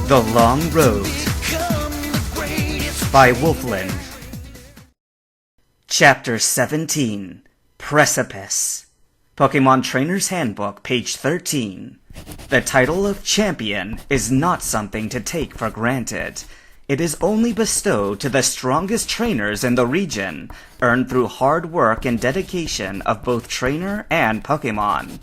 The Long Road by Wolfland. Chapter 17, Precipice. Pokemon Trainer's Handbook, page 13. The title of Champion is not something to take for granted. It is only bestowed to the strongest trainers in the region, earned through hard work and dedication of both trainer and Pokemon.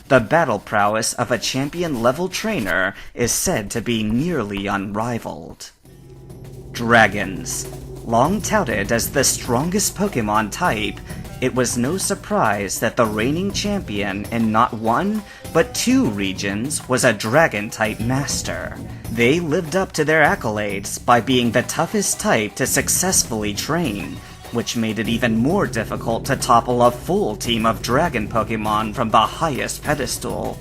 The battle prowess of a champion-level trainer is said to be nearly unrivaled. Dragons. Long touted as the strongest Pokemon type, it was no surprise that the reigning champion in not one, but two regions was a Dragon-type master. They lived up to their accolades by being the toughest type to successfully train, which made it even more difficult to topple a full team of Dragon Pokemon from the highest pedestal.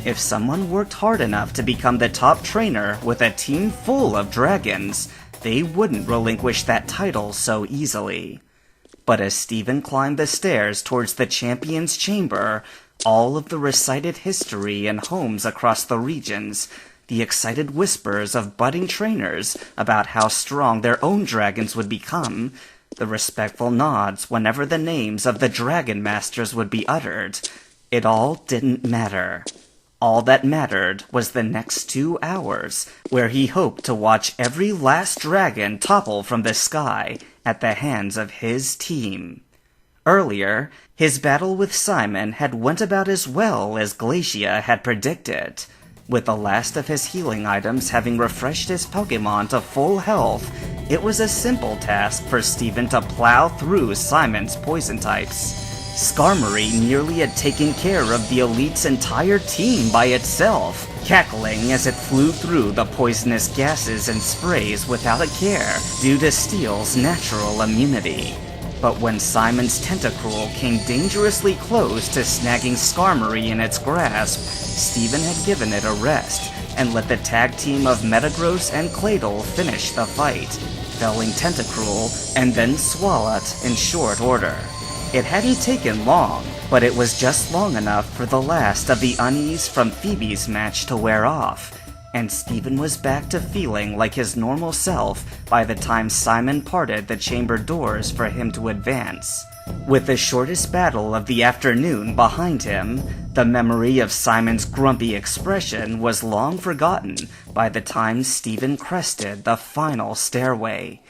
If someone worked hard enough to become the top trainer with a team full of dragons, they wouldn't relinquish that title so easily. But as Steven climbed the stairs towards the champion's chamber, all of the recited history and homes across the regions, the excited whispers of budding trainers about how strong their own dragons would become, the respectful nods whenever the names of the Dragon Masters would be uttered, it all didn't matter. All that mattered was the next 2 hours, where he hoped to watch every last dragon topple from the sky at the hands of his team. Earlier, his battle with Simon had went about as well as Glacia had predicted. With the last of his healing items having refreshed his Pokemon to full health, it was a simple task for Steven to plow through Simon's poison types. Skarmory nearly had taken care of the elite's entire team by itself, cackling as it flew through the poisonous gases and sprays without a care due to Steel's natural immunity. But when Simon's Tentacruel came dangerously close to snagging Skarmory in its grasp, Steven had given it a rest and let the tag team of Metagross and Claydol finish the fight, felling Tentacruel and then Swalot in short order. It hadn't taken long, but it was just long enough for the last of the unease from Phoebe's match to wear off, and Steven was back to feeling like his normal self by the time Simon parted the chamber doors for him to advance. With the shortest battle of the afternoon behind him, the memory of Simon's grumpy expression was long forgotten by the time Steven crested the final stairway.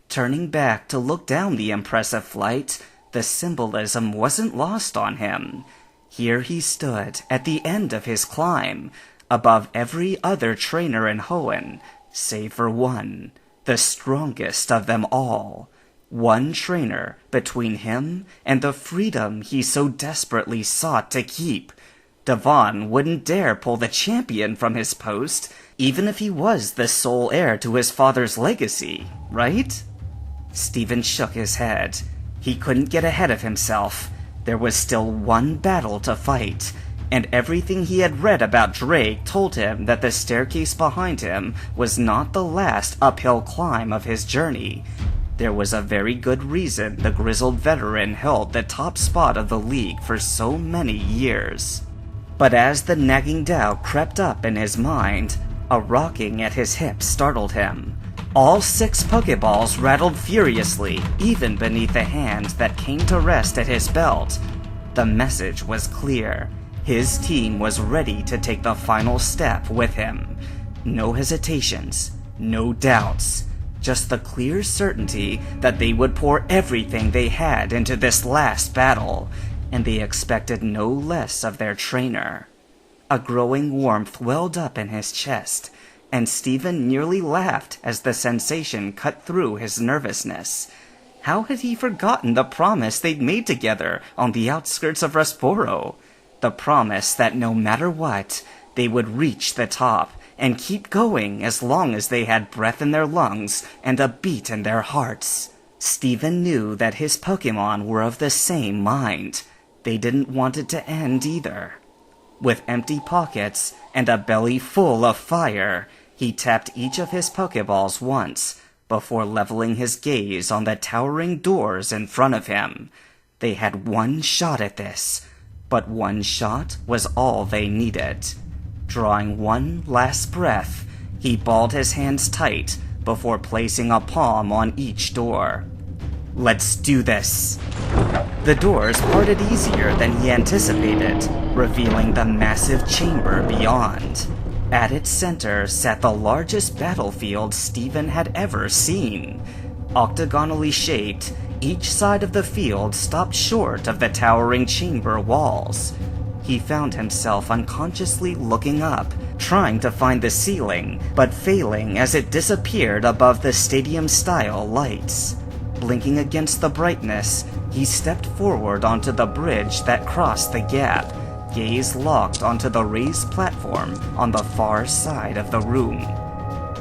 Turning back to look down the impressive flight, the symbolism wasn't lost on him. Here he stood at the end of his climb, above every other trainer in Hoenn, save for one, the strongest of them all. One trainer between him and the freedom he so desperately sought to keep. Devon wouldn't dare pull the champion from his post, even if he was the sole heir to his father's legacy, right? Steven shook his head. He couldn't get ahead of himself. There was still one battle to fight, and everything he had read about Drake told him that the staircase behind him was not the last uphill climb of his journey. There was a very good reason the grizzled veteran held the top spot of the league for so many years. But as the nagging doubt crept up in his mind, a rocking at his hips startled him. All 6 Pokeballs rattled furiously, even beneath the hand that came to rest at his belt. The message was clear. His team was ready to take the final step with him. No hesitations, no doubts, just the clear certainty that they would pour everything they had into this last battle, and they expected no less of their trainer. A growing warmth welled up in his chest, and Steven nearly laughed as the sensation cut through his nervousness. How had he forgotten the promise they'd made together on the outskirts of Rustboro? The promise that no matter what, they would reach the top and keep going as long as they had breath in their lungs and a beat in their hearts. Steven knew that his Pokemon were of the same mind. They didn't want it to end either. With empty pockets and a belly full of fire, he tapped each of his Pokeballs once, before leveling his gaze on the towering doors in front of him. They had one shot at this, but one shot was all they needed. Drawing one last breath, He balled his hands tight before placing a palm on each door. "Let's do this." The doors parted easier than he anticipated, revealing the massive chamber beyond. At its center sat the largest battlefield Steven had ever seen. Octagonally shaped, each side of the field stopped short of the towering chamber walls. He found himself unconsciously looking up, trying to find the ceiling, but failing as it disappeared above the stadium-style lights. Blinking against the brightness, he stepped forward onto the bridge that crossed the gap, gaze locked onto the raised platform on the far side of the room.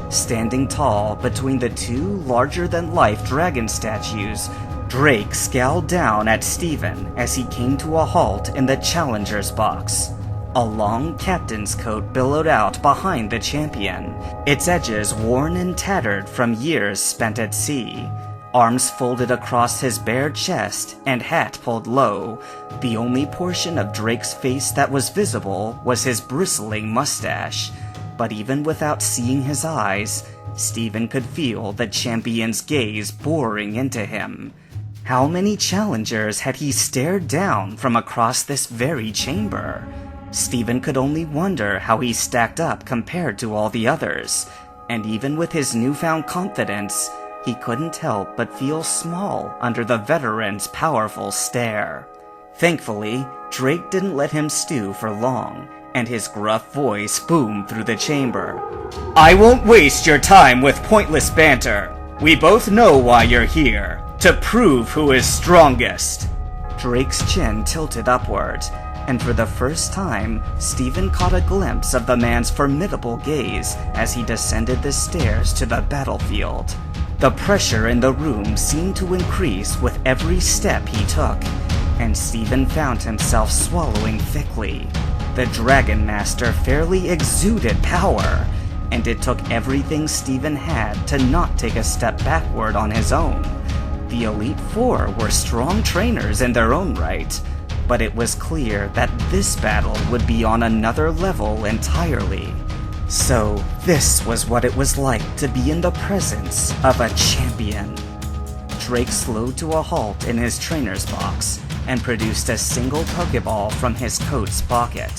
Standing tall between the two larger-than-life dragon statues, Drake scowled down at Steven as he came to a halt in the challenger's box. A long captain's coat billowed out behind the champion, its edges worn and tattered from years spent at sea. Arms folded across his bare chest and hat pulled low. The only portion of Drake's face that was visible was his bristling mustache. But even without seeing his eyes, Steven could feel the champion's gaze boring into him. How many challengers had he stared down from across this very chamber? Steven could only wonder how he stacked up compared to all the others, and even with his newfound confidence, he couldn't help but feel small under the veteran's powerful stare. Thankfully, Drake didn't let him stew for long, and his gruff voice boomed through the chamber. "I won't waste your time with pointless banter. We both know why you're here. To prove who is strongest." Drake's chin tilted upward, and for the first time, Steven caught a glimpse of the man's formidable gaze as he descended the stairs to the battlefield. The pressure in the room seemed to increase with every step he took, and Steven found himself swallowing thickly. The Dragon Master fairly exuded power, and it took everything Steven had to not take a step backward on his own. The Elite Four were strong trainers in their own right, but it was clear that this battle would be on another level entirely. So, this was what it was like to be in the presence of a champion. Drake slowed to a halt in his trainer's box and produced a single Pokeball from his coat's pocket.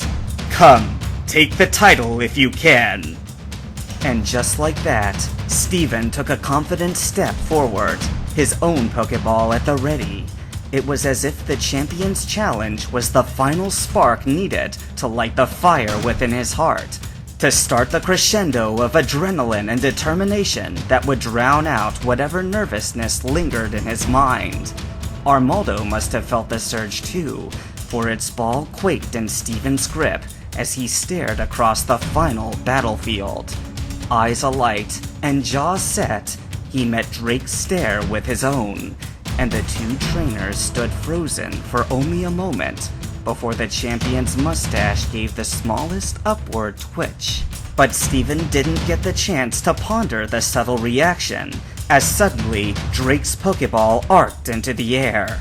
"Come, take the title if you can." And just like that, Steven took a confident step forward, his own Pokeball at the ready. It was as if the champion's challenge was the final spark needed to light the fire within his heart, to start the crescendo of adrenaline and determination that would drown out whatever nervousness lingered in his mind. Armaldo must have felt the surge too, for its ball quaked in Steven's grip as he stared across the final battlefield. Eyes alight and jaws set, he met Drake's stare with his own, and the two trainers stood frozen for only a moment before the champion's mustache gave the smallest upward twitch. But Steven didn't get the chance to ponder the subtle reaction, as suddenly Drake's Pokeball arced into the air.